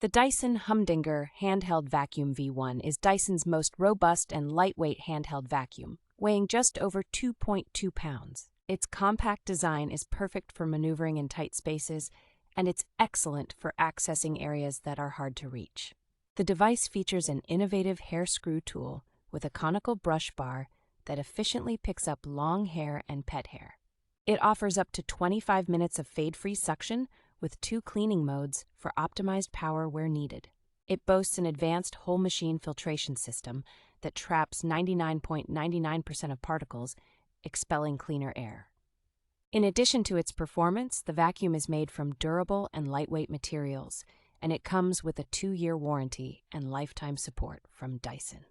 The Dyson Humdinger Handheld Vacuum V1 is Dyson's most robust and lightweight handheld vacuum, weighing just over 2.2 pounds. Its compact design is perfect for maneuvering in tight spaces, and it's excellent for accessing areas that are hard to reach. The device features an innovative hair screw tool with a conical brush bar that efficiently picks up long hair and pet hair. It offers up to 25 minutes of fade-free suction with 2 cleaning modes for optimized power where needed. It boasts an advanced whole machine filtration system that traps 99.99% of particles, expelling cleaner air. In addition to its performance, the vacuum is made from durable and lightweight materials, and it comes with a 2-year warranty and lifetime support from Dyson.